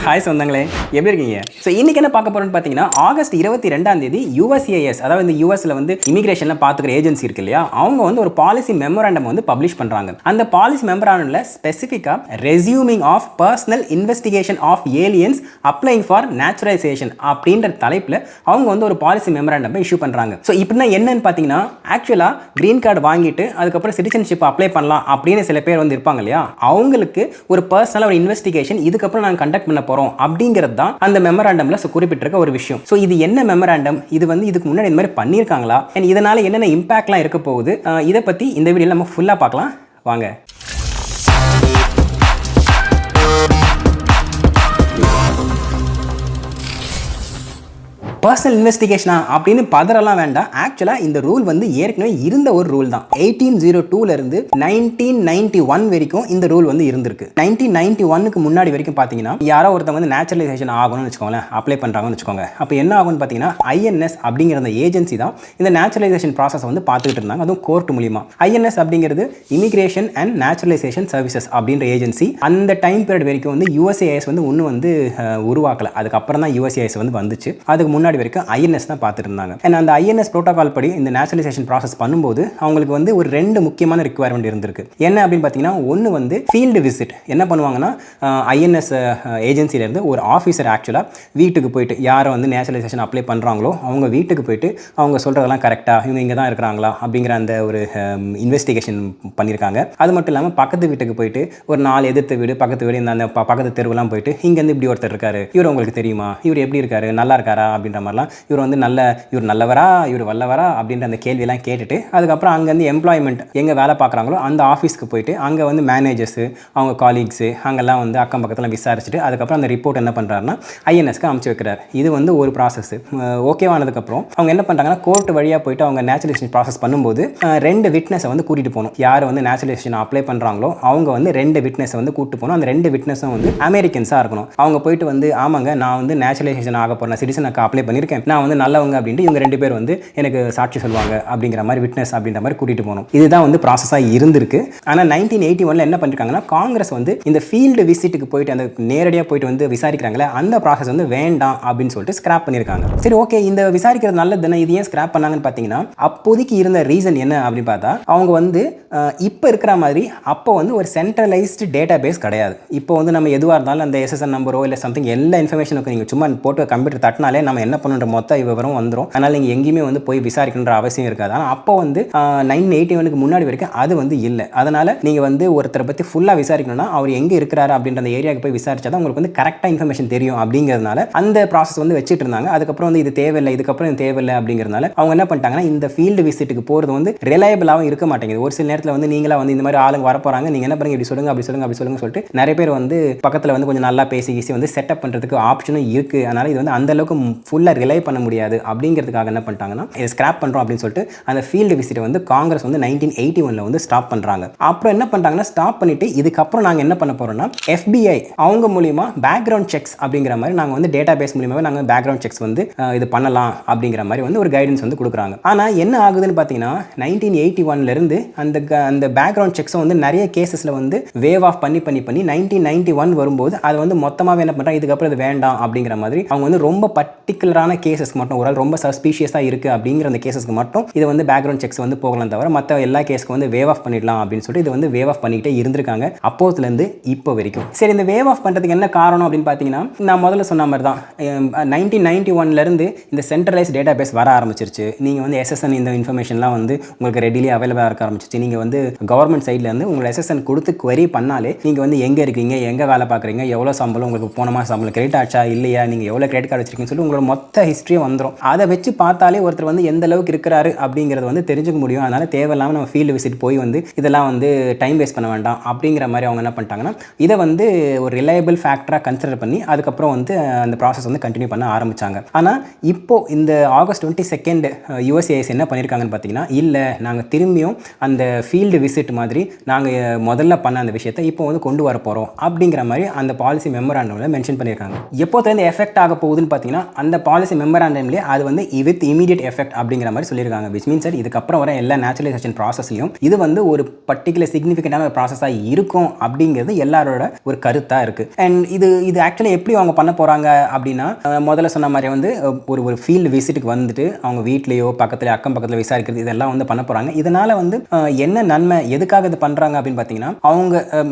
Hi சொந்தங்களே, எப்படி இருக்கீங்க? ஸோ இன்னைக்கு என்ன பார்க்க போறோம்னு பார்த்தீங்கன்னா, ஆகஸ்ட் 22ஆம் தேதி USCIS, அதாவது இந்த யூஎஸ்ல வந்து இமிகிரேஷன்லாம் பார்த்துக்கிற ஏஜென்சி இருக்கு இல்லையா, அவங்க வந்து ஒரு பாலிசி மெமோராண்டம் வந்து பப்ளிஷ் பண்றாங்க. அந்த பாலிசி மெமோராண்டம்ல ஸ்பெசிஃபிக்கா resuming of personal investigation of aliens applying for naturalization அப்படின்ற தலைப்பில் அவங்க வந்து ஒரு பாலிசி மெமோராண்டம் இஷ்யூ பண்றாங்க. ஸோ இப்படின்னா என்னன்னு பார்த்தீங்கன்னா, ஆக்சுவலா கிரீன் கார்டு வாங்கிட்டு அதுக்கப்புறம் சிட்டிசன்ஷிப் அப்ளை பண்ணலாம் அப்படின்னு சில பேர் வந்து இருப்பாங்க இல்லையா, அவங்களுக்கு ஒரு பர்சனல் ஒரு இன்வெஸ்டிகேஷன் இதுக்கப்புறம் நாங்கள் கண்டக்ட் பண்ண போறோம் அப்படிங்கிறது தான் அந்த மெமராண்டம்ல குறிப்பிட்டிருக்க ஒரு விஷயம். ஸோ இது என்ன மெமராண்டம், இது வந்து இதுக்கு முன்னாடி இந்த மாதிரி பண்ணியிருக்காங்களா, இதனால என்னென்ன இம்பாக்ட்லாம் இருக்க போகுது, இதை பற்றி இந்த வீடியோவில் நம்ம ஃபுல்லாக பார்க்கலாம் வாங்க. பர்சனல் இன்வெஸ்டிகேஷனா அப்படின்னு பதறலாம் வேண்டாம். ஆக்சுவலாக இந்த ரூல் வந்து ஏற்கனவே இருந்த ஒரு ரூல் தான். 1802 இருந்து 1991 வரைக்கும் இந்த ரூல் வந்து இருந்திருக்கு. 1991க்கு முன்னாடி வரைக்கும் பார்த்தீங்கன்னா, யாரோ ஒருத்தவங்க வந்து நேச்சுரலைசேஷன் ஆகணும்னு வச்சுக்கோங்களேன், அப்ளை பண்ணுறாங்கன்னு வச்சுக்கோங்க. அப்போ என்ன ஆகும்னு பார்த்தீங்கன்னா, INS அப்படிங்கிற அந்த ஏஜென்சி தான் இந்த நேச்சுரலைசேஷன் ப்ராசஸ் வந்து பார்த்துக்கிட்டு இருந்தாங்க, அதுவும் கோர்ட் மூலியமா. INS அப்படிங்கிறது இமிகிரேஷன் அண்ட் நேச்சுரலைசேஷன் சர்வீசஸ் அப்படின்ற ஏஜென்சி. அந்த டைம் பீரியட் வரைக்கும் வந்து USCIS வந்து ஒன்றும் வந்து உருவாக்கல. அதுக்கப்புறம் தான் USCIS வந்து வந்துச்சு. அதுக்கு முன்னாடி வரைக்கும் INS தான் பார்த்துட்டு இருந்தாங்க. அந்த INS புரோட்டோகால் படி இந்த நேச்சுரலைசேஷன் ப்ராசஸ் பண்ணும்போது அவங்களுக்கு வந்து ஒரு ரெண்டு முக்கியமான ரிக்வயர்மெண்ட் இருந்திருக்கு. என்ன அப்படின்னு பார்த்தீங்கன்னா, ஒன்று வந்து ஃபீல்டு விசிட். என்ன பண்ணுவாங்கன்னா, INS ஏஜென்சில இருந்து ஒரு ஆஃபீஸர் ஆக்சுவலாக வீட்டுக்கு போயிட்டு யாரை வந்து நேச்சுரலைசேஷன் அப்ளை பண்ணுறாங்களோ அவங்க வீட்டுக்கு போயிட்டு அவங்க சொல்கிறதெல்லாம் கரெக்டாக, இவங்க இங்கே தான் இருக்கிறாங்களா அப்படிங்கிற அந்த ஒரு இன்வெஸ்டிகேஷன் பண்ணியிருக்காங்க. அது மட்டும் இல்லாமல் பக்கத்து வீட்டுக்கு போயிட்டு ஒரு 4 எதிர்த்த வீடு, பக்கத்து வீடு, இந்த பக்கத்து தெருவெல்லாம் போயிட்டு இங்கேருந்து இப்படி ஒருத்தர் இருக்காரு, இவர் உங்களுக்கு தெரியுமா, இவர் எப்படி இருக்காரு, நல்லா இருக்காரா அப்படின்ற மாதிரிலாம், இவர் வந்து இவர் நல்லவரா, இவர் வல்லவரா அப்படின்ற அந்த கேள்வியெல்லாம் கேட்டுட்டு அதுக்கப்புறம் அங்கேருந்து எம்ப்ளாய்மெண்ட் எங்கே வேலை பார்க்குறாங்களோ அந்த ஆஃபீஸ்க்கு போயிட்டு அங்கே வந்து மேனேஜர்ஸு, அவங்க காலீக்ஸு, அங்கெல்லாம் வந்து அக்கம் பக்கத்தில் விசாரிச்சுட்டு அதுக்கப்புறம் அந்த ரிப்போர்ட் என்ன பண்ணுறாருன்னா INSக்கு அனுப்பிச்சு வைக்கிறார். இது வந்து ஒரு ப்ராசஸ். ஓகேவானதுக்கப்புறம் அவங்க என்ன பண்ணுறாங்கன்னா, கோர்ட் வழியாக போயிட்டு அவங்க நேச்சுரலைசேஷன் ப்ராசஸ் பண்ணும்போது 2 விட்னஸை வந்து கூட்டிகிட்டு போகணும். யார் வந்து நேச்சுரலைசேஷன் அப்ளை பண்ணுறாங்களோ அவங்க வந்து 2 விட்னஸை வந்து கூப்பிட்டு போகணும். அந்த 2 விட்னஸும் வந்து அமெரிக்கன்ஸாக இருக்கணும். அவங்க போயிட்டு வந்து ஆமாங்க நான் வந்து நேச்சுரலைசேஷன் ஆக போகிறேன், சிட்டிசனுக்கு அப்ளை பண்ணியிருக்கேன், நான் வந்து நல்லவங்க அப்படின்ட்டு இவங்க 2 பேர் வந்து எனக்கு சாட்சி சொல்லுவாங்க அப்படிங்கிற மாதிரி விட்னஸ் அப்படின்ற மாதிரி கூட்டிட்டு போகணும். இதுதான் வந்து ப்ராசஸாக இருந்திருக்கு. ஆனால் 1981 என்ன பண்ணிருக்காங்கன்னா, காங்கிரஸ் வந்து இந்த ஃபீல்டு விசிட்டுக்கு போயிட்டு அந்த நேரடியாக போயிட்டு வந்து விசாரிக்கிறாங்களே அந்த ப்ராசஸ் வந்து வேண்டாம் அப்படின்னு சொல்லிட்டு ஸ்கிராப் பண்ணியிருக்காங்க. சரி ஓகே, இந்த விசாரிக்கிறது நல்லது தானே, இது ஏன் ஸ்கிராப் பண்ணாங்கன்னு பார்த்தீங்கன்னா, அப்போதைக்கு இருந்த ரீசன் என்ன அப்படின்னு பார்த்தா, அவங்க வந்து இப்போ இருக்கிற மாதிரி அப்போ வந்து ஒரு சென்ட்ரலைஸ்டு டேட்டா பேஸ் கிடையாது. இப்போ வந்து நம்ம எதுவாக இருந்தாலும் அந்த SSN நம்பரோ இல்லை சம்திங் எல்லா இன்ஃபர்மேஷனுக்கும் நீங்கள் சும்மா போட்டு கம்ப்யூட்டர் தட்டினாலே நம்ம என்ன பண்ணுற மொத்த விவரம் வந்துடும். அதனால் நீங்கள் எங்கேயுமே வந்து போய் விசாரிக்கணுன்ற அவசியம் இருக்காது. ஆனால் அப்போ வந்து 1981க்கு முன்னாடி வரைக்கும் அது வந்து இல்லை. அதனால் நீங்கள் வந்து ஒருத்தரை பற்றி ஃபுல்லாக விசாரிக்கணும்னா அவர் எங்கே இருக்கிறாரு அப்படின்ற அந்த ஏரியாவுக்கு போய் விசாரிச்சா தான் உங்களுக்கு வந்து கரெக்டாக இன்ஃபர்மேஷன் தெரியும். அப்படிங்கிறதுனால அந்த ப்ராசஸ் வந்து வச்சுட்டு இருந்தாங்க. அதுக்கப்புறம் வந்து இது தேவையில்லை, இதுக்கப்புறம் இது தேவையில்லை அப்படிங்கிறதுனால அவங்க என்ன பண்ணிட்டாங்கன்னா, இந்த ஃபீல்டு விசிட்டுக்கு போகிறது வந்து ரிலையபிளாகவும் இருக்க மாட்டேங்குது. ஒரு சில நேரத்தில் வந்து நீங்களா வந்து இந்த மாதிரி ஆளுங்க வரப்போகிறாங்க, நீங்கள் என்ன பண்ணுங்க, இப்படி சொல்லுங்க, அப்படி சொல்லுங்க, அப்படி சொல்லுங்க சொல்லிட்டு நிறைய பேர் வந்து பக்கத்தில் வந்து கொஞ்சம் நல்லா பேசி வந்து செட்டப் பண்ணுறதுக்கு ஆப்ஷனும் இருக்குது. அதனால் இது வந்து அந்த அளவுக்கு ஃபுல்லாக ரிலை பண்ண முடியாது அப்படிங்கிறதுக்காக என்ன பண்ணிட்டாங்கன்னா, இதை ஸ்கிராப் பண்ணுறோம் அப்படின்னு சொல்லிட்டு அந்த ஃபீல்டு விசிட்டை வந்து காங்கிரஸ் வந்து 1981 வந்து ஸ்டாப் பண்ணுறாங்க. அப்புறம் என்ன பண்ணிட்டாங்கன்னா, ஸ்டாப் பண்ணிட்டு இதுக்கப்புறம் நாங்கள் என்ன பண்ண போகிறோம்னா, FBI அவங்க மூலியமா பேக்ரவுண்ட் செக்ஸ் அப்படிங்கிற மாதிரி நாங்கள் வந்து டேட்டா பேஸ் மூலியமாகவே நாங்கள் பேக்ரவுண்ட் செக்ஸ் வந்து இது பண்ணலாம் அப்படிங்கிற மாதிரி வந்து ஒரு கைடன்ஸ் வந்து கொடுக்குறாங்க. ஆனால் என்ன ஆகுதுன்னு பார்த்தீங்கன்னா, 1981 அந்த பேக்ரவுண்ட் செக்ஸை வந்து நிறைய கேசஸில் வந்து வேவ் ஆஃப் பண்ணி 1991 வரும்போது அது வந்து மொத்தமாகவே என்ன பண்ணுறாங்க, இதுக்கப்புறம் இது வேண்டாம் அப்படிங்கிற மாதிரி அவங்க வந்து ரொம்ப பர்டிகுலரான கேசஸ்க்கு மட்டும், ஒரு ரொம்ப சஸ்பீஷியஸாக இருக்குது அப்படிங்கிற அந்த கேசஸ்க்கு மட்டும் இது வந்து பேக்ரவுண்ட் செக்ஸ் வந்து போகலாம், தவிர மற்ற எல்லா கேஸ்க்கு வந்து வேவ் ஆஃப் பண்ணிடலாம் அப்படின்னு சொல்லிட்டு இது வந்து வேவ் ஆஃப் பண்ணிக்கிட்டே இருந்திருக்காங்க அப்போதுலேருந்து இப்போ வரைக்கும். சரி, இந்த வேவ் ஆஃப் பண்ணுறதுக்கு என்ன காரணம் அப்படின்னு பார்த்தீங்கன்னா, நான் முதல்ல சொன்ன மாதிரி தான் 1991 இந்த சென்ட்ரலைஸ் டேட்டா பேஸ் வர ஆரம்பிச்சிருச்சு. நீங்கள் வந்து SSN இந்த இன்ஃபர்மேஷன்லாம் வந்து உங்களுக்கு ரெடிலி அவைலபிளாக இருக்க ஆரம்பிச்சிச்சு. நீங்கள் வந்து கவர்மெண்ட் சைட்லேருந்து உங்களை SSN கொடுத்து query பண்ணாலே நீங்கள் வந்து எங்கே இருக்கீங்க, எங்கே வேலை பார்க்குறீங்க, எவ்வளோ சம்பளம் உங்களுக்கு போன மாதம் சம்பளம் கிரெடிட் ஆச்சா இல்லையா, நீங்கள் எவ்வளோ கிரெடிட் கார்டு வச்சிருக்கீங்கன்னு சொல்லி உங்களோட மொத்த ஹிஸ்ட்ரியும் வந்துடும். அதை வச்சு பார்த்தாலே ஒருத்தர் வந்து எந்த அளவுக்கு இருக்கிறாரு அப்படிங்கிறத வந்து தெரிஞ்சுக்க முடியும். அதனால் தேவையில்லாமல் நம்ம ஃபீல்டு விசிட் போய் வந்து இதெல்லாம் வந்து டைம் வேஸ்ட் பண்ண வேண்டாம் அப்படிங்கிற மாதிரி அவங்க என்ன பண்ணிட்டாங்கன்னா, இதை வந்து ஒரு ரிலையபிள் ஃபேக்டராக கன்சிடர் பண்ணி அதுக்கப்புறம் வந்து அந்த ப்ராசஸ் வந்து கண்டினியூ பண்ண ஆரம்பித்தாங்க. ஆனால் இப்போ இந்த ஆகஸ்ட் 22 USCIS என்ன பண்ணியிருக்காங்கன்னு பார்த்தீங்கன்னா, இல்லை நாங்கள் திரும்பியும் அந்த ஃபீல்டு விசிட் மாதிரி நாங்கள் முதல்ல பண்ண அந்த விஷயத்தை இப்போ வந்து கொண்டு வர போகிறோம் அப்படிங்கிற மாதிரி அந்த பாலிசி மெமோராண்டமில் மென்ஷன் பண்ணியிருக்காங்க. எப்போதுலேருந்து எஃபெக்ட் ஆக போகுதுன்னு பார்த்தீங்கன்னா, அந்த பாலிசி மெமராண்டம்லேயே அது வந்து வித் இமீடியட் எஃபெக்ட் அப்படிங்கிற மாதிரி சொல்லியிருக்காங்க. விச் மீன்ஸ் சார் இதுக்கப்புறம் வர எல்லா நேச்சுரலைசேஷன் ப்ராசஸ்லையும் இது வந்து ஒரு பர்டிகுலர் சிக்னிஃபிகண்டான ஒரு ப்ராசஸாக இருக்கும் அப்படிங்கிறது எல்லாரோட ஒரு கருத்தாக இருக்குது. அண்ட் இது ஆக்சுவலி எப்படி அவங்க பண்ண போகிறாங்க அப்படின்னா, முதல்ல சொன்ன மாதிரி வந்து ஒரு ஃபீல்டு விசிட்டுக்கு வந்துட்டு அவங்க வீட்லேயோ பக்கத்தில் அக்கம் பக்கத்தில் விசாரிக்கிறது இதெல்லாம் வந்து பண்ண போகிறாங்க. இதனால் வந்து என்ன நன்மை, எதுக்காக இது பண்ணுறாங்க அப்படின்னு பார்த்தீங்கன்னா, அவங்க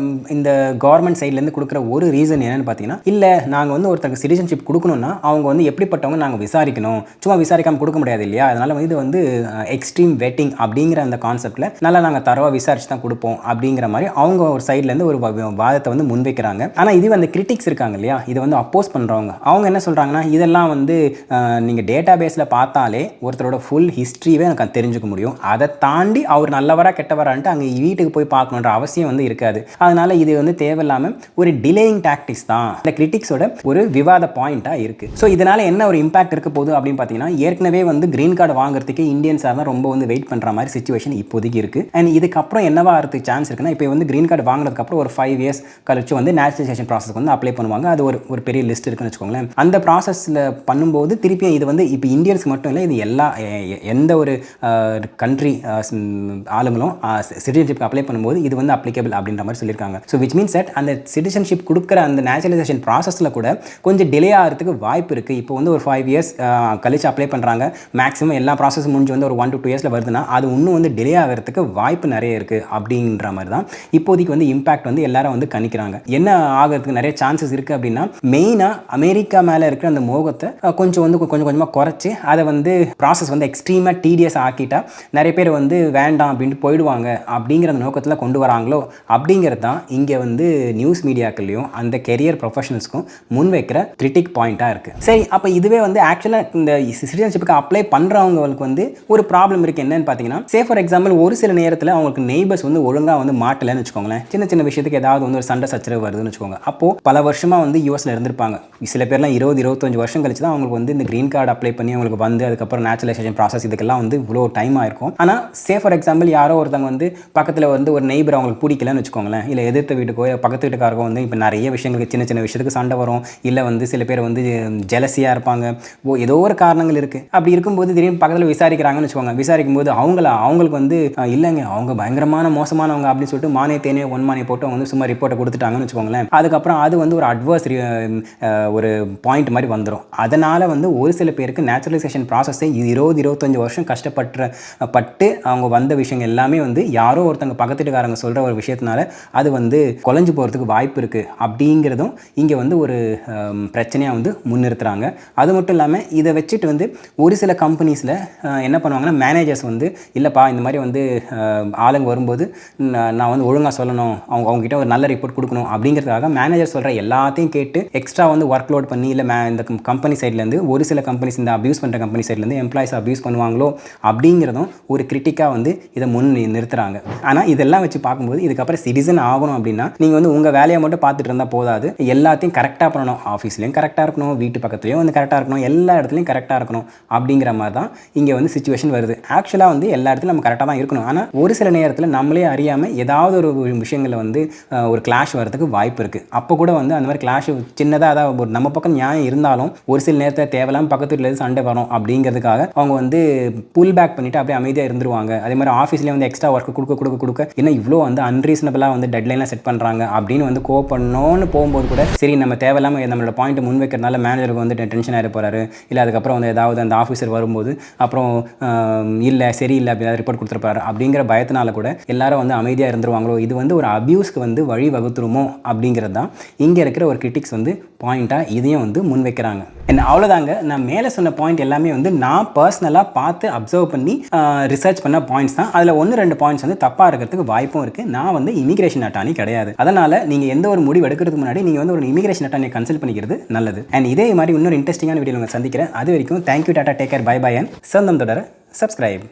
இந்த கவர்மெண்ட் சைட்லேருந்து கொடுக்குற ஒரு ரீசன் என்னென்னு பார்த்தீங்கன்னா, இல்லை நாங்கள் வந்து ஒருத்தருக்கு சிட்டிசன்ஷிப் கொடுக்கணும்னா அவங்க வந்து எப்படிப்பட்டவங்க நாங்கள் விசாரிக்கணும், சும்மா விசாரிக்காமல் கொடுக்க முடியாது இல்லையா, அதனால் இது வந்து எக்ஸ்ட்ரீம் வெட்டிங் அப்படிங்கிற அந்த கான்செப்டில் நல்லா நாங்கள் தரவாக விசாரிச்சு தான் கொடுப்போம் அப்படிங்கிற மாதிரி அவங்க ஒரு சைட்லேருந்து ஒரு வாதத்தை வந்து முன்வைக்கிறாங்க. ஆனால் இது வந்து கிரிட்டிக்ஸ் இருக்காங்க இல்லையா, இதை வந்து அப்போஸ் பண்ணுறவங்க அவங்க என்ன சொல்கிறாங்கன்னா, இதெல்லாம் வந்து நீங்கள் டேட்டா பேஸில் பார்த்தாலே ஒருத்தரோட ஃபுல் ஹிஸ்ட்ரியே எனக்கு தெரிஞ்சுக்க முடியும், அதை தாண்டி அவர் நல்லவரா கெட்டவரான்ட்டு அங்கே வீட்டுக்கு போய் பார்க்கணுன்ற அவசியம் வந்து இருக்காது, அதனால் இது வந்து தேவையில்லாமல் ஒரு டிலேயிங் டாக்டிக்ஸ் தான் இந்த கிரிட்டிக்ஸோட ஒரு விவாத பாயிண்ட்டாக இருக்குது. ஸோ இதனால் என்ன ஒரு இம்பாக்ட் இருக்க போகுது அப்படின்னு பார்த்தீங்கன்னா, ஏற்கனவே வந்து கிரீன் கார்டு வாங்குறதுக்கு இந்தியன்ஸாக தான் ரொம்ப வந்து வெயிட் பண்ணுற மாதிரி சிச்சுவேஷன் இப்போதைக்கு இருக்குது. அண்ட் இதுக்கப்புறம் என்னவா ஆகிறதுக்கு சான்ஸ் இருக்குன்னா, இப்போ வந்து கிரீன் கார்டு வாங்கினதுக்கப்புறம் ஒரு 5 years கழிச்சு வந்து நேச்சுரலைசேஷன் ப்ராசஸ்க்கு வந்து அப்ளை பண்ணுவாங்க. அது ஒரு பெரிய லிஸ்ட் இருக்குன்னு வச்சுக்கோங்களேன். அந்த ப்ராசஸில் பண்ணும்போது திருப்பியும் இது வந்து இப்போ இந்தியன்ஸ்க்கு மட்டும் இல்லை, இது எந்த ஒரு கண்ட்ரி ஆளுங்களும் சிட்டிசன்ஷிப் அப்ளை பண்ணும்போது இது வந்து அப்ளிகபிள் அப்படின்ற மாதிரி சொல்லியிருக்காங்க. ஸோ விச் மீன்ஸ் தட் அந்த சிட்டிசன்ஷிப் கொடுக்குற அந்த நேச்சுரலைசேஷன் ப்ராசஸில் கூட கொஞ்சம் டிலே ஆகிறதுக்கு வாய்ப்பு இருக்குது. இப்போ வந்து ஒரு 5 years கழிச்சு அப்ளை பண்ணுறாங்க, மேக்ஸிமம் எல்லா ப்ராசஸும் முடிஞ்சு வந்து ஒரு 1 to 2 years வருதுன்னா அது இன்னும் வந்து டிலே ஆகிறதுக்கு வாய்ப்பு நிறைய இருக்குது அப்படின்ற மாதிரி தான் இப்போதைக்கு வந்து இம்பாக்ட் வந்து எல்லாரும் வந்து கணிக்கிறாங்க. என்ன ஆகிறதுக்கு நிறைய சான்சஸ் இருக்குது அப்படின்னா, மெயினாக அமெரிக்கா மேலே இருக்கிற அந்த மோகத்தை கொஞ்சம் கொஞ்சமாக குறைச்சி அதை வந்து ப்ராசஸ் வந்து எக்ஸ்ட்ரீமாக டிடிஎஸ் ஆக்கிட்டா நிறைய பேர் வந்து வேண்டாம் அப்படின்ட்டு போயிடுவாங்க அப்படிங்கிற அந்த நோக்கத்தில் கொண்டு வராங்களோ அப்படிங்கிறது தான் இங்கே வந்து நியூஸ் மீடியாக்கள்லையும் அந்த கெரியர் ப்ரொஃபஷனல்ஸ்க்கும் முன்வைக்கிற கிரிட்டிக் பாயிண்ட்டாக இருக்குது. சரி, அப்போ இதுவே வந்து ஆக்சுவலாக இந்த சிட்டிசன்ஷிப்புக்கு அப்ளை பண்ணுறவங்களுக்கு வந்து ஒரு ப்ராப்ளம் இருக்குது. என்னன்னு பார்த்தீங்கன்னா, ஃபார் எக்ஸாம்பிள் ஒரு சில நேரத்தில் அவங்களுக்கு நெய்பர்ஸ் வந்து ஒழுங்காக வந்து மாட்டலைன்னு வச்சுக்கோங்களேன், சின்ன விஷயத்துக்கு ஏதாவது வந்து ஒரு சண்டை சச்சரவு வருதுன்னு வச்சுக்கோங்க. அப்போது பல வருஷமாக வந்து யூஎஸில் இருந்திருப்பாங்க, சில பேர்லாம் 20-25 வருஷம் கழிச்சு தான் அவங்களுக்கு வந்து இந்த கிரீன் கார்டு அப்ளை பண்ணி அவங்களுக்கு வந்து அதுக்கப்புறம் நேச்சுரலைசேஷன் ப்ராசஸ் இதுக்கெல்லாம் வந்து இவ்வளோ டைம் ஆயிருக்கும். ஆனால் ஃபார் எக்ஸாம்பிள் யாரோ ஒருத்தவங்க வந்து பக்கத்தில் வந்து ஒரு நெய்பர் அவங்களுக்கு பிடிக்கலன்னு வச்சுக்கோங்களேன், இல்லை எதிர்த்த வீட்டுக்கோ பக்கத்து வீட்டுக்காரோ வந்து இப்போ நிறைய விஷயங்களுக்கு சின்ன விஷயத்துக்கு சண்டை வரும், இல்லை வந்து சில பேர் வந்து ஜெலசியாக இருப்பாங்க, ஏதோ ஒரு காரணங்கள் இருக்குது. அப்படி இருக்கும்போது திடீர்னு பக்கத்தில் விசாரிக்கிறாங்கன்னு வச்சுக்கோங்க, விசாரிக்கும் போது அவங்களுக்கு வந்து இல்லைங்க அவங்க பயங்கரமான மோசமானவங்க அப்படின்னு சொல்லிட்டு மானே தேனே ஒன்மானே போட்டு அவங்க வந்து சும்மா ரிப்போர்ட்டை கொடுத்துட்டாங்கன்னு வச்சுக்கோங்களேன், அதுக்கப்புறம் அது வந்து ஒரு அட்வர்ஸ் ஒரு பாயிண்ட் மாதிரி வந்துடும். அதனால் வந்து ஒரு சில பேருக்கு நேச்சுரலைசேஷன் ப்ராசஸை 20-25 வருஷம் கஷ்டப்பட்டு அவங்க வந்த விஷயங்கள் எல்லாமே வந்து யாரோ ஒருத்தங்க பக்கத்துட்டுக்காரங்க சொல்கிற ஒரு விஷயத்தினால அது வந்து குலைஞ்சு போகிறதுக்கு வாய்ப்பு இருக்குது அப்படிங்கிறதும் இங்கே வந்து ஒரு பிரச்சனையாக வந்து முன்னிறுத்துறாங்க. அது மட்டும் இல்லாமல் இதை வச்சுட்டு வந்து ஒரு சில கம்பெனிஸில் என்ன பண்ணுவாங்கன்னா, மேனேஜர்ஸ் வந்து இல்லைப்பா இந்த மாதிரி வந்து ஆளுங்க வரும்போது நான் வந்து ஒழுங்காக சொல்லணும், அவங்ககிட்ட ஒரு நல்ல ரிப்போர்ட் கொடுக்கணும் அப்படிங்கிறதுக்காக மேனேஜர் சொல்கிற எல்லாத்தையும் கேட்டு எக்ஸ்ட்ரா வந்து ஒர்க் லோட் பண்ணி, இல்லை இந்த கம்பெனி சைட்லேருந்து ஒரு சில கம்பெனிஸ் இந்த அப்யூஸ் பண்ணுற கம்பெனி சைட்லேருந்து எம்ப்ளாயிஸ் அப்யூஸ் பண்ணுவாங்களோ அப்படிங்கிறதும் ஒரு கிரிட்டிக்காக வந்து இதை நிறுத்துறாங்க. ஆனால் இதெல்லாம் வச்சு பார்க்கும்போது இதுக்கப்புறம் சிட்டிசன் ஆகணும் அப்படின்னா நீங்கள் வந்து உங்கள் வேலையை மட்டும் பார்த்துட்டு இருந்தால் போதாது, எல்லாத்தையும் கரெக்டாக பண்ணணும், ஆஃபீஸ்லேயும் கரெக்டாக இருக்கணும், வீட்டு பக்கத்துலேயும் வந்து கரெக்டாக இருக்கணும், எல்லா இடத்துலையும் கரெக்டாக இருக்கணும் அப்படிங்கிற மாதிரி தான் இங்கே வந்து சிச்சுவேஷன் வருது. ஆக்சுவலாக வந்து எல்லா இடத்துலையும் நம்ம கரெக்டாக தான் இருக்கணும், ஆனால் ஒரு சில நேரத்தில் நம்மளே அறியாமல் ஏதாவது ஒரு விஷயங்களில் வந்து ஒரு கிளாஷ் வரதுக்கு வாய்ப்பு இருக்குது. அப்போ கூட வந்து அந்த மாதிரி கிளாஷ் சின்னதாக அதாவது ஒரு நம்ம பக்கம் நியாயம் இருந்தாலும் ஒரு சில நேரத்தில் தேவையில்லாமல் பக்கத்து வீட்டில் சண்டை வரும் அப்படிங்கிறதுக்காக அவங்க வந்து புல் பேக் பண்ணிவிட்டு அப்படியே அமைதியாக இருந்துருவாங்க. அதே மாதிரி ஆஃபீஸ்லேயே வந்து எக்ஸ்ட்ரா ஒர்க் கொடுக்க என்ன இவ்வளோ வந்து அன்ரீசனபிளாக வந்து டெட்லைன்லாம் செட் பண்ணுறாங்க அப்படின்னு வந்து கோவப்படணும்னு போகும்போது கூட சரி நம்ம தேவையில்லாமல் நம்மளோட பாயிண்ட் முன் வைக்கிறதுனால மேனேஜருக்கு வந்து டென்ஷன் ஆகிட போகிறாரு, இல்லை அதுக்கப்புறம் வந்து ஏதாவது அந்த ஆஃபீஸர் வரும்போது அப்புறம் இல்லை சரியில்லை அப்படி ரிப்போர்ட் கொடுத்துருப்பாரு அப்படிங்கிற பயத்தினால கூட எல்லாரும் வந்து அமைதியாக இருந்துருவாங்களோ, இது வந்து ஒரு அபியூஸ்க்கு வந்து வழி வகுத்துருமோ அப்படிங்கிறது தான் இங்கே இருக்கிற ஒரு கிரிட்டிக்ஸ் வந்து பாயிண்ட்டாக இதையும் வந்து முன்வைக்கிறாங்க. அவ்வளோதாங்க, நான் மேலே சொன்ன பாயிண்ட் எல்லாமே வந்து நான் பர்சனலாக பார்த்து அப்சர்வ் பண்ணி ரிசர்ச் பண்ண பாயிண்ட்ஸ் தான். அதில் 1-2 பாயிண்ட்ஸ் வந்து தப்பாக இருக்கிறதுக்கு வாய்ப்பும் இருக்குது. நான் வந்து இமிகிரேஷன் அட்டார்னி கிடையாது, அதனால் நீங்கள் எந்த ஒரு முடிவு எடுக்கிறதுக்கு முன்னாடி நீங்கள் வந்து ஒரு இமிகிரேஷன் அட்டார்னியை கன்சல்ட் பண்ணிக்கிறது நல்லது. அண்ட் இதே மாதிரி இன்னொரு இன்ட்ரெஸ்டிங்கான வீடியோ உங்களை சந்திக்கிறேன். அது வரைக்கும் thank you, tata, take care, bye bye and சொந்தம் தொடர சப்ஸ்கிரைப்.